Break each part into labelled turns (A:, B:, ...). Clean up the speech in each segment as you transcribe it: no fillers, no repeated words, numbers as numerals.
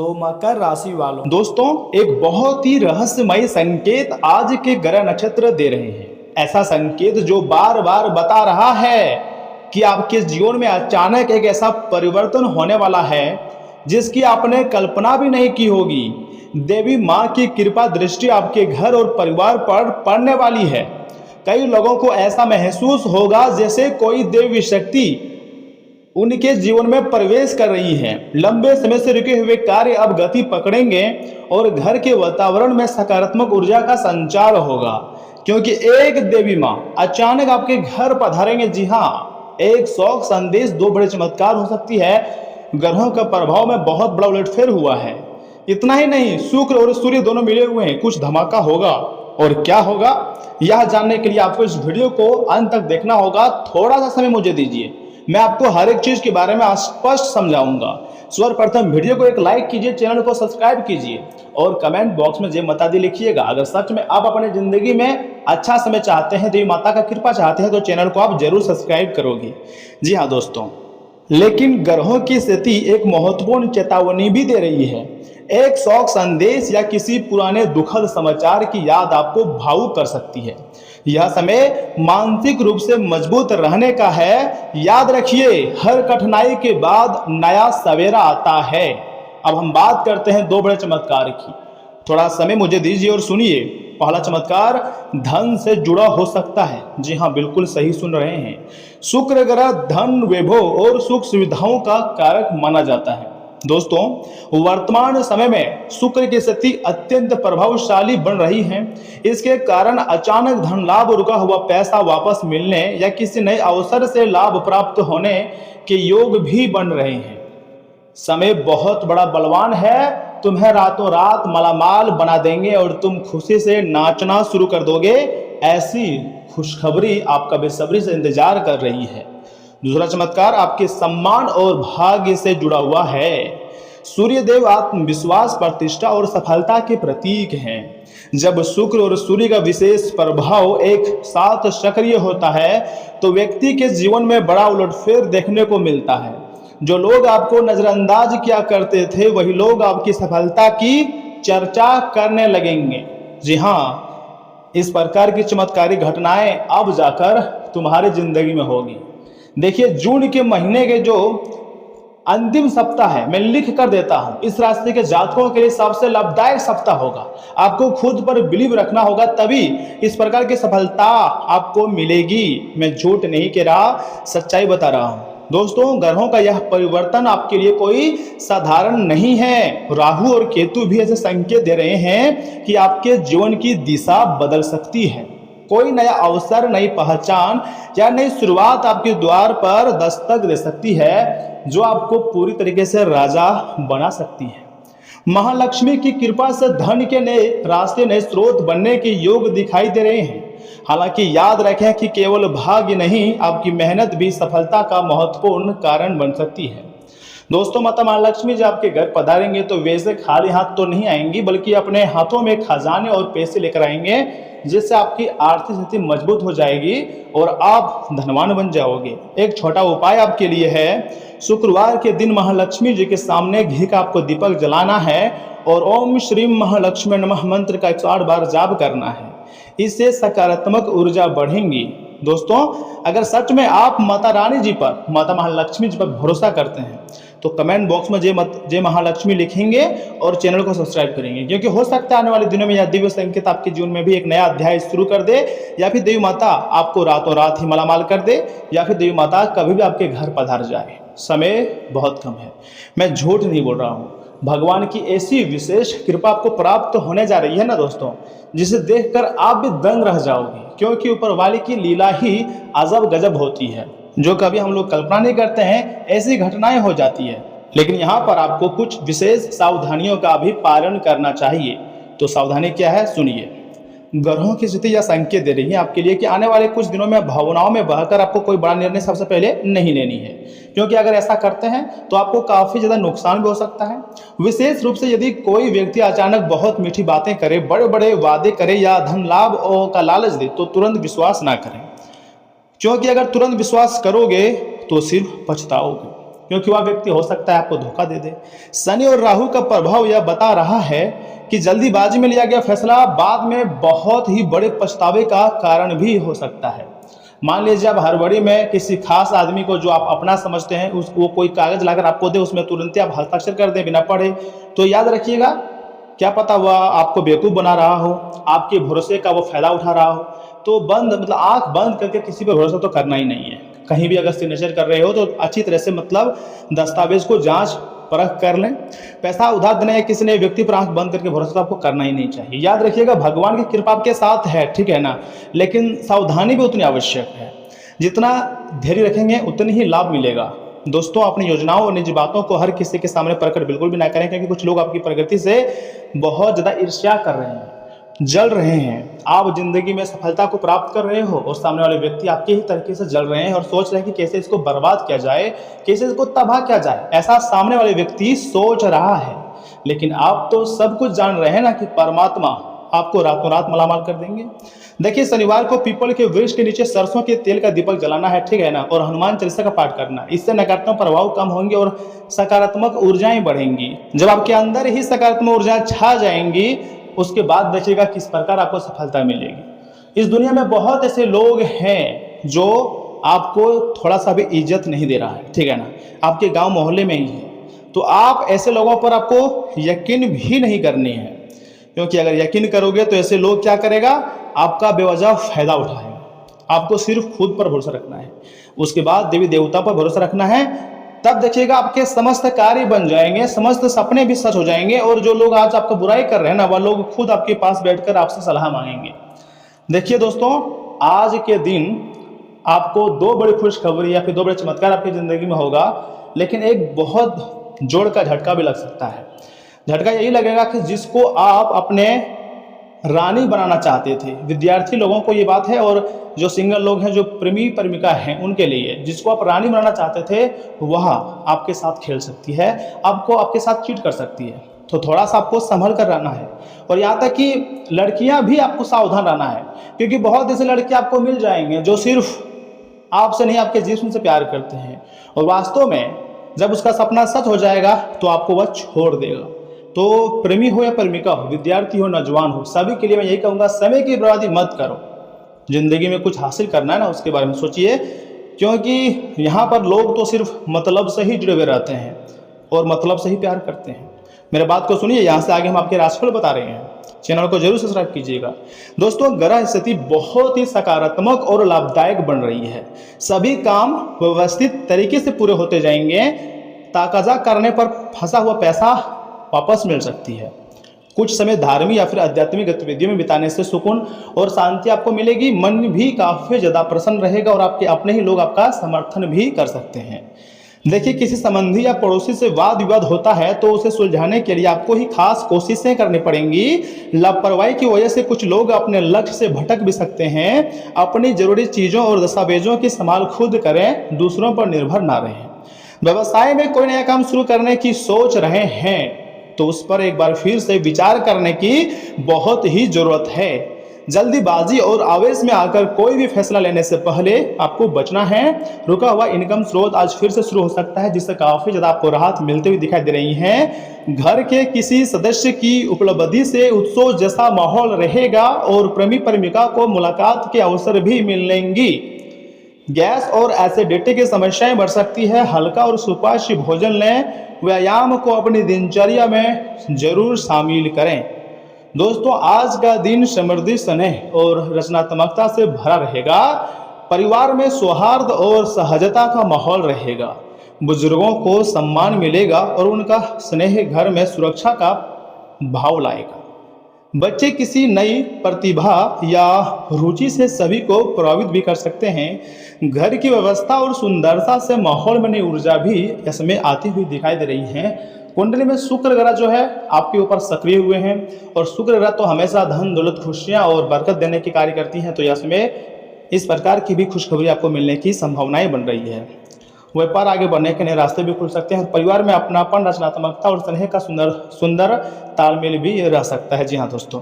A: तो मकर राशि वालों, दोस्तों एक बहुत ही रहस्यमय संकेत आज के ग्रह नक्षत्र दे रहे हैं। ऐसा संकेत जो बार बार बता रहा है कि आपके जीवन में अचानक एक ऐसा परिवर्तन होने वाला है जिसकी आपने कल्पना भी नहीं की होगी। देवी माँ की कृपा दृष्टि आपके घर और परिवार पर पड़ने वाली है। कई लोगों को ऐसा महसूस होगा जैसे कोई देवी शक्ति उनके जीवन में प्रवेश कर रही है। लंबे समय से रुके हुए कार्य अब गति पकड़ेंगे और घर के वातावरण में सकारात्मक ऊर्जा का संचार होगा, क्योंकि एक देवी माँ अचानक आपके घर पधारेंगे। जी हाँ, एक शौक संदेश, दो बड़े चमत्कार हो सकती है। ग्रहों का प्रभाव में बहुत बड़ा उलटफेर हुआ है। इतना ही नहीं, शुक्र और सूर्य दोनों मिले हुए हैं, कुछ धमाका होगा। और क्या होगा यह जानने के लिए आपको इस वीडियो को अंत तक देखना होगा। थोड़ा सा समय मुझे दीजिए, मैं आपको हर एक चीज के बारे में स्पष्ट समझाऊंगा। सर्वप्रथम वीडियो को एक लाइक कीजिए, चैनल को सब्सक्राइब कीजिए और कमेंट बॉक्स में जय माता दी लिखिएगा। अगर सच में आप अपने जिंदगी में अच्छा समय चाहते हैं, देवी माता का कृपा चाहते हैं, तो चैनल को आप जरूर सब्सक्राइब करोगे। जी हाँ दोस्तों, लेकिन ग्रहों की स्थिति एक महत्वपूर्ण चेतावनी भी दे रही है। एक शौक संदेश या किसी पुराने दुखद समाचार की याद आपको भावुक कर सकती है। यह समय मानसिक रूप से मजबूत रहने का है। याद रखिए, हर कठिनाई के बाद नया सवेरा आता है। अब हम बात करते हैं दो बड़े चमत्कार की। थोड़ा समय मुझे दीजिए और सुनिए। पहला चमत्कार धन से जुड़ा हो सकता है। जी हाँ, बिल्कुल सही सुन रहे हैं। शुक्र ग्रह धन, वैभव और सुख सुविधाओं का कारक माना जाता है। दोस्तों, वर्तमान समय में शुक्र की स्थिति अत्यंत प्रभावशाली बन रही है। इसके कारण अचानक धन लाभ, रुका हुआ पैसा वापस मिलने या किसी नए अवसर से लाभ प्राप्त होने के योग भी बन रहे हैं। समय बहुत बड़ा बलवान है, तुम्हें रातों रात मालामाल बना देंगे और तुम खुशी से नाचना शुरू कर दोगे। ऐसी खुशखबरी आपका बेसब्री से इंतजार कर रही है। दूसरा चमत्कार आपके सम्मान और भाग्य से जुड़ा हुआ है। सूर्य देव आत्मविश्वास, प्रतिष्ठा और सफलता के प्रतीक हैं। जब शुक्र और सूर्य का विशेष प्रभाव एक साथ सक्रिय होता है तो व्यक्ति के जीवन में बड़ा उलटफेर देखने को मिलता है। जो लोग आपको नजरअंदाज किया करते थे, वही लोग आपकी सफलता की चर्चा करने लगेंगे। जी हाँ, इस प्रकार की चमत्कारी घटनाएं अब जाकर तुम्हारी जिंदगी में होगी। देखिए, जून के महीने के जो अंतिम सप्ताह है, मैं लिख कर देता हूं, इस राशि के जातकों के लिए सबसे लाभदायक सप्ताह होगा। आपको खुद पर बिलीव रखना होगा, तभी इस प्रकार की सफलता आपको मिलेगी। मैं झूठ नहीं कह रहा, सच्चाई बता रहा हूं। दोस्तों, ग्रहों का यह परिवर्तन आपके लिए कोई साधारण नहीं है। राहु और केतु भी ऐसे संकेत दे रहे हैं कि आपके जीवन की दिशा बदल सकती है। कोई नया अवसर, नई पहचान या नई शुरुआत आपके द्वार पर दस्तक दे सकती है, जो आपको पूरी तरीके से राजा बना सकती है। महालक्ष्मी की कृपा से धन के नए रास्ते, नए स्रोत बनने के योग दिखाई दे रहे हैं। हालांकि याद रखें कि केवल भाग्य नहीं, आपकी मेहनत भी सफलता का महत्वपूर्ण कारण बन सकती है। दोस्तों, माता महालक्ष्मी जब आपके घर पधारेंगे तो वैसे खाली हाथ तो नहीं आएंगी, बल्कि अपने हाथों में खजाने और पैसे लेकर आएंगे, जिससे आपकी आर्थिक स्थिति मजबूत हो जाएगी और आप धनवान बन जाओगे। एक छोटा उपाय आपके लिए है। शुक्रवार के दिन महालक्ष्मी जी के सामने घी का आपको दीपक जलाना है और ओम श्री महालक्ष्मी नमः मंत्र का 108 बार जाप करना है। इससे सकारात्मक ऊर्जा बढ़ेंगी। दोस्तों, अगर सच में आप माता रानी जी पर, माता महालक्ष्मी जी पर भरोसा करते हैं तो कमेंट बॉक्स में जय महालक्ष्मी लिखेंगे और चैनल को सब्सक्राइब करेंगे, क्योंकि हो सकता है आने वाले दिनों में यह दिव्य संकेत आपके जीवन में भी एक नया अध्याय शुरू कर दे, या फिर देवी माता आपको रातों रात ही मालामाल कर दे, या फिर देवी माता कभी भी आपके घर पधार जाए। समय बहुत कम है, मैं झूठ नहीं बोल रहा हूँ। भगवान की ऐसी विशेष कृपा आपको प्राप्त होने जा रही है ना दोस्तों, जिसे देखकर आप भी दंग रह जाओगे, क्योंकि ऊपर वाले की लीला ही अजब गजब होती है। जो कभी हम लोग कल्पना नहीं करते हैं, ऐसी घटनाएं हो जाती है। लेकिन यहाँ पर आपको कुछ विशेष सावधानियों का भी पालन करना चाहिए। तो सावधानी क्या है, सुनिए। ग्रहों की स्थिति यह संकेत दे रही है आपके लिए कि आने वाले कुछ दिनों में भावनाओं में बहकर आपको कोई बड़ा निर्णय सबसे पहले नहीं लेनी है, क्योंकि अगर ऐसा करते हैं तो आपको काफी ज्यादा नुकसान भी हो सकता है। विशेष रूप से यदि कोई व्यक्ति अचानक बहुत मीठी बातें करे, बड़े बड़े वादे करे या धन लाभ का लालच दे, तो तुरंत विश्वास ना करें, क्योंकि अगर तुरंत विश्वास करोगे तो सिर्फ पछताओगे। क्योंकि वह व्यक्ति हो सकता है आपको धोखा दे दे। शनि और राहु का प्रभाव यह बता रहा है कि जल्दीबाजी में लिया गया फैसला बाद में बहुत ही बड़े पछतावे का कारण भी हो सकता है। मान लीजिए आप हड़बड़ी में किसी खास आदमी को जो आप अपना समझते हैं वो कोई कागज लाकर आपको दे, उसमें तुरंत आप हस्ताक्षर कर दें बिना पढ़े, तो याद रखिएगा क्या पता वह आपको बेवकूफ़ बना रहा हो, आपके भरोसे का वो फायदा उठा रहा हो। तो आंख बंद करके किसी पर भरोसा तो करना ही नहीं है। कहीं भी अगर सिग्नेचर कर रहे हो तो अच्छी तरह से दस्तावेज को जांच परख कर लें। पैसा उधार देने या किसी ने व्यक्ति पर आंख बंद करके भरोसा तो आपको करना ही नहीं चाहिए। याद रखिएगा भगवान की कृपा आपके साथ है, ठीक है ना, लेकिन सावधानी भी उतनी आवश्यक है। जितना धैर्य रखेंगे उतनी ही लाभ मिलेगा। दोस्तों, अपनी योजनाओं और निजी बातों को हर किसी के सामने प्रकट बिल्कुल भी ना करें, क्योंकि कुछ लोग आपकी प्रगति से बहुत ज़्यादा ईर्ष्या कर रहे हैं, जल रहे हैं। आप जिंदगी में सफलता को प्राप्त कर रहे हो और सामने वाले व्यक्ति आपके ही तरीके से जल रहे हैं और सोच रहे हैं कि कैसे इसको बर्बाद किया जाए, कैसे इसको तबाह किया जाए। ऐसा सामने वाले व्यक्ति सोच रहा है, लेकिन आप तो सब कुछ जान रहे हैं ना कि परमात्मा आपको रातों रात मालामाल कर देंगे। देखिए, शनिवार को पीपल के वृक्ष के नीचे सरसों के तेल का दीपक जलाना है, ठीक है ना, और हनुमान चालीसा का पाठ करना। इससे नकारात्मक प्रभाव कम होंगे और सकारात्मक ऊर्जाएं बढ़ेंगी। जब आपके अंदर ही सकारात्मक ऊर्जा छा जाएंगी, उसके बाद देखिएगा किस प्रकार आपको सफलता मिलेगी। इस दुनिया में बहुत ऐसे लोग हैं जो आपको थोड़ा सा भी इज्जत नहीं दे रहा है, ठीक है ना, आपके गांव मोहल्ले में ही है। तो आप ऐसे लोगों पर आपको यकीन भी नहीं करनी है, क्योंकि अगर यकीन करोगे तो ऐसे लोग क्या करेगा, आपका बेवजह फायदा उठाएगा। आपको सिर्फ खुद पर भरोसा रखना है, उसके बाद देवी देवता पर भरोसा रखना है। तब देखिएगा आपके समस्त कार्य बन जाएंगे, समस्त सपने भी सच हो जाएंगे। और जो लोग आज आपका बुराई कर रहे हैं ना, वह लोग खुद आपके पास बैठकर आपसे सलाह मांगेंगे। देखिए दोस्तों, आज के दिन आपको दो बड़ी खुशखबरी या फिर दो बड़े चमत्कार आपकी जिंदगी में होगा, लेकिन एक बहुत जोड़ का झटका भी लग सकता है। झटका यही लगेगा कि जिसको आप अपने रानी बनाना चाहते थे, विद्यार्थी लोगों को ये बात है, और जो सिंगल लोग हैं, जो प्रेमी प्रेमिका हैं, उनके लिए, जिसको आप रानी बनाना चाहते थे वह आपके साथ खेल सकती है, आपको आपके साथ चीट कर सकती है। तो थोड़ा सा आपको संभल कर रहना है। और यहाँ तक कि लड़कियां भी आपको सावधान रहना है, क्योंकि बहुत ऐसे लड़के आपको मिल जाएंगे जो सिर्फ आपसे नहीं आपके जिस्म से प्यार करते हैं, और वास्तव में जब उसका सपना सच हो जाएगा तो आपको वह छोड़ देगा। तो प्रेमी हो या प्रेमिका हो, विद्यार्थी हो नौजवान हो, सभी के लिए मैं यही कहूँगा, समय की बर्बादी मत करो। जिंदगी में कुछ हासिल करना है ना, उसके बारे में सोचिए, क्योंकि यहाँ पर लोग तो सिर्फ मतलब से ही जुड़े हुए रहते हैं और मतलब से ही प्यार करते हैं। मेरे बात को सुनिए, यहाँ से आगे हम आपके राशिफल बता रहे हैं। चैनल को जरूर सब्सक्राइब कीजिएगा। दोस्तों, ग्रह स्थिति बहुत ही सकारात्मक और लाभदायक बन रही है। सभी काम व्यवस्थित तरीके से पूरे होते जाएंगे। तकाजा करने पर फंसा हुआ पैसा वापस मिल सकती है। कुछ समय धार्मिक या फिर आध्यात्मिक गतिविधियों में बिताने से सुकून और शांति आपको मिलेगी। मन भी काफी ज्यादा प्रसन्न रहेगा और आपके अपने ही लोग आपका समर्थन भी कर सकते हैं। देखिए, किसी संबंधी या पड़ोसी से वाद विवाद होता है तो उसे सुलझाने के लिए आपको ही खास कोशिशें करनी पड़ेंगी। लापरवाही की वजह से कुछ लोग अपने लक्ष्य से भटक भी सकते हैं। अपनी जरूरी चीजों और दस्तावेजों की संभाल खुद करें, दूसरों पर निर्भर ना रहें। व्यवसाय में कोई नया काम शुरू करने की सोच रहे हैं तो उस पर एक बार फिर से विचार करने की बहुत ही जरूरत है। जल्दीबाजी और आवेश में आकर कोई भी फैसला लेने से पहले आपको बचना है। रुका हुआ इनकम स्रोत आज फिर से शुरू हो सकता है, जिससे काफी ज्यादा आपको राहत मिलती हुई दिखाई दे रही है। घर के किसी सदस्य की उपलब्धि से उत्सव जैसा माहौल रहेगा और प्रेमी प्रेमिका को मुलाकात के अवसर भी मिलेंगी। गैस और एसिडिटी की समस्याएं बढ़ सकती है। हल्का और सुपाच्य भोजन लें। व्यायाम को अपनी दिनचर्या में जरूर शामिल करें। दोस्तों, आज का दिन समृद्धि, स्नेह और रचनात्मकता से भरा रहेगा। परिवार में सौहार्द और सहजता का माहौल रहेगा। बुजुर्गों को सम्मान मिलेगा और उनका स्नेह घर में सुरक्षा का भाव लाएगा। बच्चे किसी नई प्रतिभा या रुचि से सभी को प्रभावित भी कर सकते हैं। घर की व्यवस्था और सुंदरता से माहौल में नई ऊर्जा भी इसमें आती हुई दिखाई दे रही है। कुंडली में शुक्र ग्रह जो है आपके ऊपर सक्रिय हुए हैं, और शुक्र ग्रह तो हमेशा धन दौलत खुशियां और बरकत देने की कार्य करती हैं। तो इसमें इस प्रकार की भी खुशखबरी आपको मिलने की संभावनाएं बन रही है। व्यापार आगे बढ़ने के नए रास्ते भी खुल सकते हैं। परिवार में अपनापन, रचनात्मकता और स्नेह का सुंदर तालमेल भी रह सकता है। जी हाँ दोस्तों,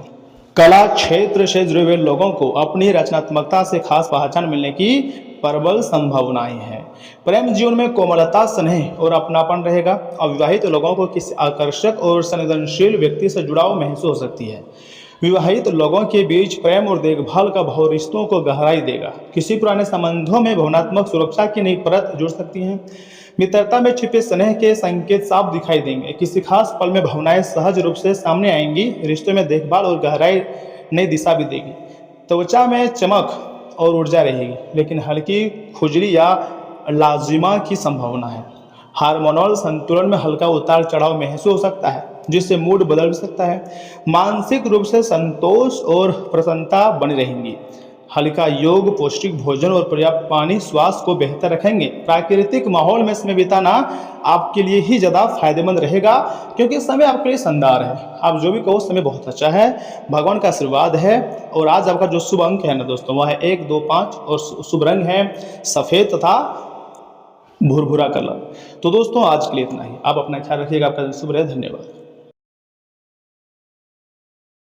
A: कला क्षेत्र से जुड़े हुए लोगों को अपनी रचनात्मकता से खास पहचान मिलने की प्रबल संभावनाएं हैं। प्रेम जीवन में कोमलता, स्नेह और अपनापन रहेगा। अविवाहित लोगों को किसी आकर्षक और संवेदनशील व्यक्ति से जुड़ाव महसूस हो सकती है। विवाहित लोगों के बीच प्रेम और देखभाल का भाव रिश्तों को गहराई देगा। किसी पुराने संबंधों में भावनात्मक सुरक्षा की नई परत जुड़ सकती है। मित्रता में छिपे स्नेह के संकेत साफ दिखाई देंगे। किसी खास पल में भावनाएं सहज रूप से सामने आएंगी। रिश्तों में देखभाल और गहराई नई दिशा भी देगी। त्वचा में चमक और ऊर्जा रहेगी, लेकिन हल्की खुजली या लाजिमा की संभावना है। हार्मोनल संतुलन में हल्का उतार चढ़ाव महसूस हो सकता है, जिससे मूड बदल सकता है। मानसिक रूप से संतोष और प्रसन्नता बनी रहेंगी। हल्का योग, पौष्टिक भोजन और पर्याप्त पानी स्वास्थ्य को बेहतर रखेंगे। प्राकृतिक माहौल में समय बिताना आपके लिए ही ज़्यादा फायदेमंद रहेगा, क्योंकि समय आपके लिए शानदार है। आप जो भी कहो, समय बहुत अच्छा है, भगवान का आशीर्वाद है। और आज आपका जो शुभ अंक है ना दोस्तों, वह है 1, 2, 5 और शुभ रंग है सफ़ेद तथा भूरभूरा कलर। तो दोस्तों आज के लिए इतना ही। आप अपना ख्याल रखिएगा। आपका दिन शुभ रहे। धन्यवाद।